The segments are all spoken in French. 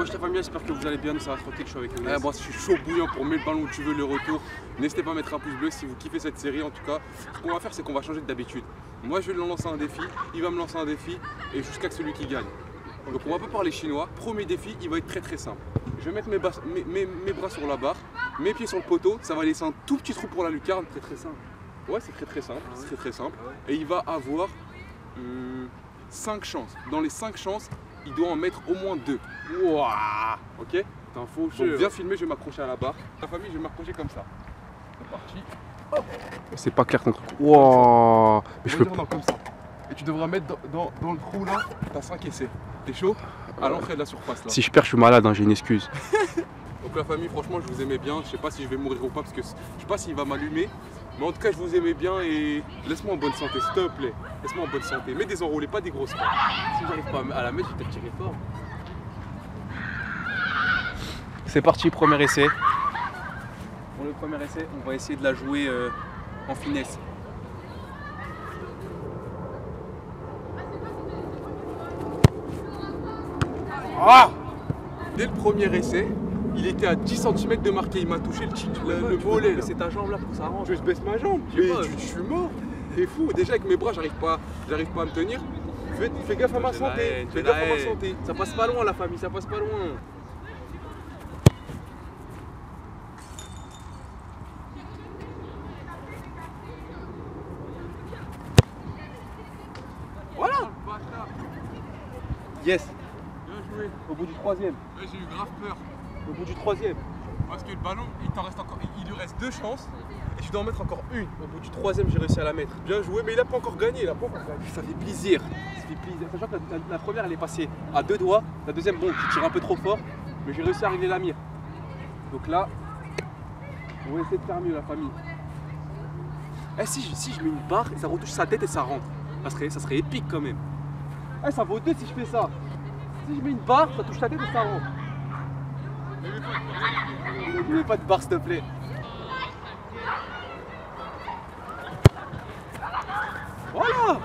Wesh la famille, j'espère que vous allez bien, nous ça va tranquille, je suis avec Younes. Moi je suis chaud bouillant pour mettre le ballon où tu veux le retour. N'hésitez pas à mettre un pouce bleu si vous kiffez cette série en tout cas. Ce qu'on va faire c'est qu'on va changer d'habitude. Moi je vais lui lancer un défi, il va me lancer un défi et jusqu'à que celui qui gagne. Donc on va pas parler chinois. Premier défi, il va être très simple. Je vais mettre mes bras sur la barre, mes pieds sur le poteau, ça va laisser un tout petit trou pour la lucarne. Très simple. Ouais c'est très simple, c'est très simple. Et il va avoir 5 chances. Dans les 5 chances, il doit en mettre au moins 2. Wouah. Ok? T'es un faux Donc jeu. viens filmer, je vais m'accrocher à la barre. La famille, je vais m'accrocher comme ça. C'est parti. C'est pas clair ton truc. Wow. Mais je peux pas. Non, comme ça. Et tu devras mettre dans le trou là, t'as 5 essais. T'es chaud? À l'entrée de la surface là. Si je perds, je suis malade, hein, j'ai une excuse. Donc la famille, franchement, je vous aimais bien. Je sais pas si je vais mourir ou pas parce que je sais pas s'il va m'allumer. Mais en tout cas, je vous aimais bien et laisse-moi en bonne santé, s'il te plaît. Laisse-moi en bonne santé. Mets des enroulés, pas des grosses frappes. Si j'arrive pas à la mettre, je vais peut-être tirer fort. C'est parti, premier essai. Pour le premier essai, on va essayer de la jouer en finesse. Ah! Dès le premier essai, il était à 10 cm de marquer. Il m'a touché le mollet. C'est ta jambe là pour que ça rentre. Je baisse ma jambe. Je sais pas. Je suis mort. T'es fou. Déjà avec mes bras, j'arrive pas à me tenir. Fais gaffe à ma santé. Fais gaffe à ma santé. Ça passe pas loin la famille, ça passe pas loin. Voilà. Yes. Bien joué. Au bout du troisième. Ouais, j'ai eu grave peur. Au bout du troisième. Parce que le ballon, il lui reste 2 chances. Et tu dois en mettre encore une. Au bout du troisième, j'ai réussi à la mettre. Bien joué, mais il a pas encore gagné. Ça fait plaisir. Ça fait plaisir. Sachant que la première, elle est passée à 2 doigts. La deuxième, bon, tu tires un peu trop fort. Mais j'ai réussi à régler la mire. Donc là, on va essayer de faire mieux la famille. Eh, si je mets une barre et ça retouche sa tête et ça rentre, ça serait épique quand même. Eh, ça vaut 2 si je fais ça. Si je mets une barre, ça touche sa tête et ça rentre. Ne mets pas de barre s'il te plaît. Voilà.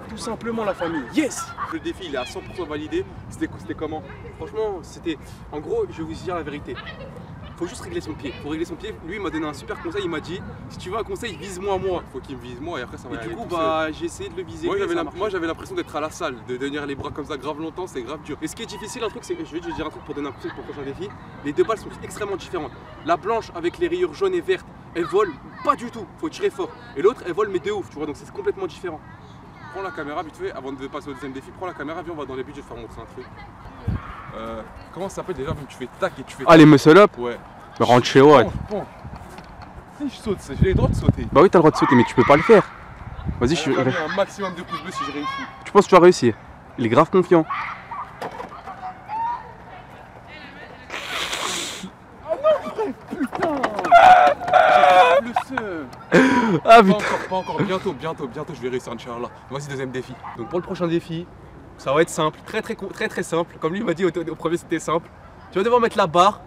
Tout simplement la famille. Yes. Le défi, il est à 100% validé. C'était comment? Franchement, c'était... En gros, je vais vous dire la vérité. Faut juste régler son pied. Faut régler son pied. Lui, il m'a donné un super conseil. Il m'a dit, si tu veux un conseil, vise-moi moi. Faut qu'il me vise moi et après ça va Et aller du coup, tout bah, j'ai essayé de le viser. Moi, j'avais l'impression d'être à la salle, de tenir les bras comme ça grave longtemps, c'est grave dur. Et ce qui est difficile, un truc, c'est que je vais te dire un truc pour donner un conseil pour le prochain défi. Les deux balles sont extrêmement différentes. La blanche avec les rayures jaunes et vertes, elle vole pas du tout. Faut tirer fort. Et l'autre, elle vole mais de ouf. Tu vois, donc c'est complètement différent. Prends la caméra vite fait, avant de passer au deuxième défi, prends la caméra, viens, on va dans les buts, je vais te faire montrer un truc. Comment ça s'appelle déjà? Tu fais tac et tu fais. Ah, les muscle up? Ouais. Mais rentre chez Watt. Si je saute, j'ai le droit de sauter. Bah oui, t'as le droit de sauter, mais tu peux pas le faire. Vas-y, Je vais un maximum de pouces bleus si je réussis. Tu penses que tu vas réussir? Il est grave confiant. Le seum. Ah Pas putain. encore, pas encore, bientôt, je vais réussir, Inch'Allah. Voici deuxième défi. Donc pour le prochain défi, ça va être simple, très simple. Comme lui m'a dit au premier, c'était simple. Tu vas devoir mettre la barre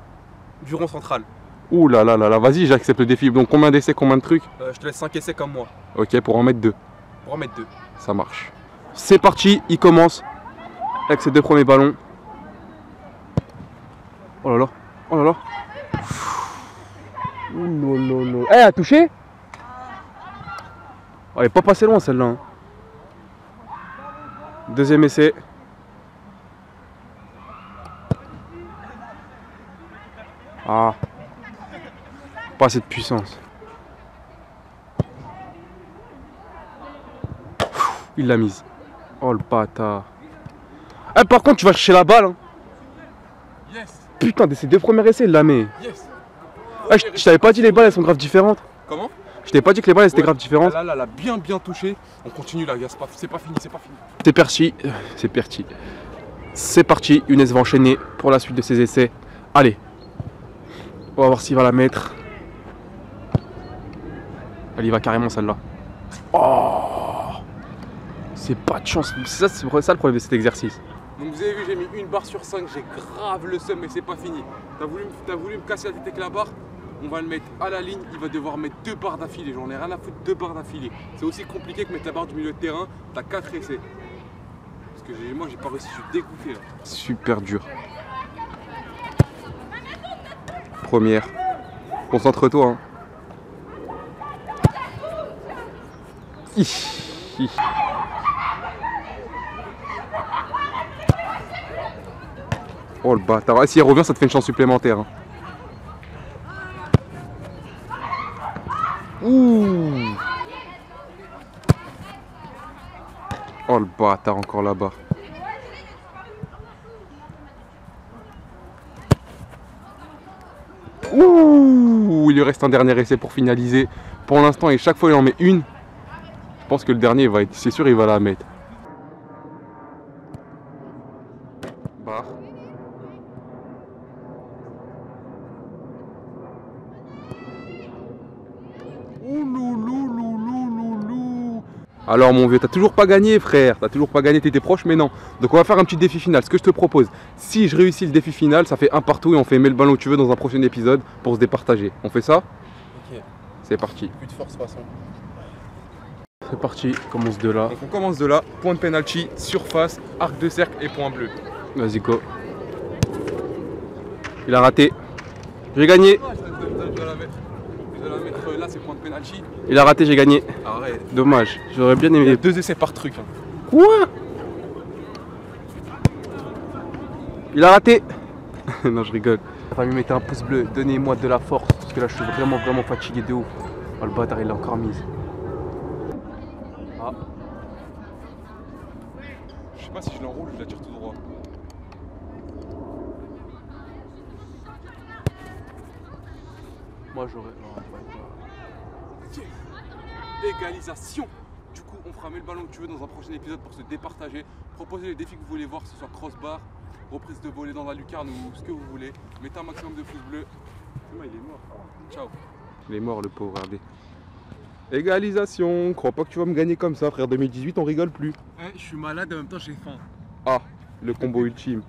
du rond central. Ouh là là là là, vas-y, j'accepte le défi. Donc combien d'essais, combien de trucs? Je te laisse 5 essais comme moi, Ok, pour en mettre 2. pour en mettre 2. Ça marche. C'est parti, il commence avec ses 2 premiers ballons. Oh là là, oh là là. Ouh là là là. Eh, elle a touché? Oh, elle est pas passée loin celle-là. Hein. Deuxième essai. Ah. Pas assez de puissance. Il l'a mise. Oh le bâtard. Eh, par contre, tu vas chercher la balle. Hein. Yes, Putain, de ces 2 premiers essais, il l'a mis. yes. Ah, je t'avais pas dit les balles, elles sont grave différentes. Comment? Je t'ai pas dit que les balles, elles étaient Ouais. grave différentes. Là, elle a bien touché. On continue là, gars, c'est pas fini, c'est pas fini. C'est parti. C'est parti. C'est parti. Younes va enchaîner pour la suite de ses essais. Allez. On va voir s'il va la mettre. Elle y va carrément celle-là. Oh. C'est pas de chance. C'est ça le problème de cet exercice. Donc vous avez vu, j'ai mis une barre sur 5, j'ai grave le seum, mais c'est pas fini. T'as voulu me casser la tête avec la barre? On va le mettre à la ligne, il va devoir mettre 2 barres d'affilée. J'en ai rien à foutre, 2 barres d'affilée. C'est aussi compliqué que mettre la barre du milieu de terrain, t'as 4 essais. Parce que moi j'ai pas réussi, je suis dégoûté là. Super dur. première. Concentre-toi. Hein. Oh le bâtard. Ah, si elle revient, ça te fait une chance supplémentaire. Hein. Ouh. Oh le bâtard, encore là-bas. Ouh. Il lui reste un dernier essai pour finaliser. Pour l'instant, et chaque fois il en met une. Je pense que le dernier, c'est sûr, il va la mettre. Barre. Alors mon vieux, t'as toujours pas gagné frère, t'as toujours pas gagné, t'étais proche mais non. Donc on va faire un petit défi final. Ce que je te propose, si je réussis le défi final, ça fait un partout et on fait mets le ballon où tu veux dans un prochain épisode pour se départager. On fait ça? Ok. C'est parti. Plus de force façon. C'est parti, commence de là. Donc on commence de là, point de penalty, surface, arc de cercle et point bleu. Vas-y go. Il a raté. J'ai gagné. Je dois la mettre là, c'est point de penalty. Il a raté, j'ai gagné. Arrête. Dommage, j'aurais bien Il y a aimé. 2 essais par truc. Hein. Quoi? Il a raté. Non, je rigole. Famille, mettez un pouce bleu, donnez-moi de la force parce que là je suis vraiment fatigué de ouf. Oh le bâtard, il l'a encore mise. Ah. Je sais pas si je l'enroule ou je la tire tout droit. Moi j'aurais. Égalisation. Du coup, on fera mets le ballon que tu veux dans un prochain épisode pour se départager. Proposez les défis que vous voulez voir, que ce soit crossbar, reprise de volée dans la lucarne ou ce que vous voulez. Mettez un maximum de pouces bleus. Il est mort. Ciao. Il est mort le pauvre, regardez. Égalisation. Crois pas que tu vas me gagner comme ça, frère. 2018, on rigole plus. Je suis malade et en même temps j'ai faim. Ah, le combo ultime.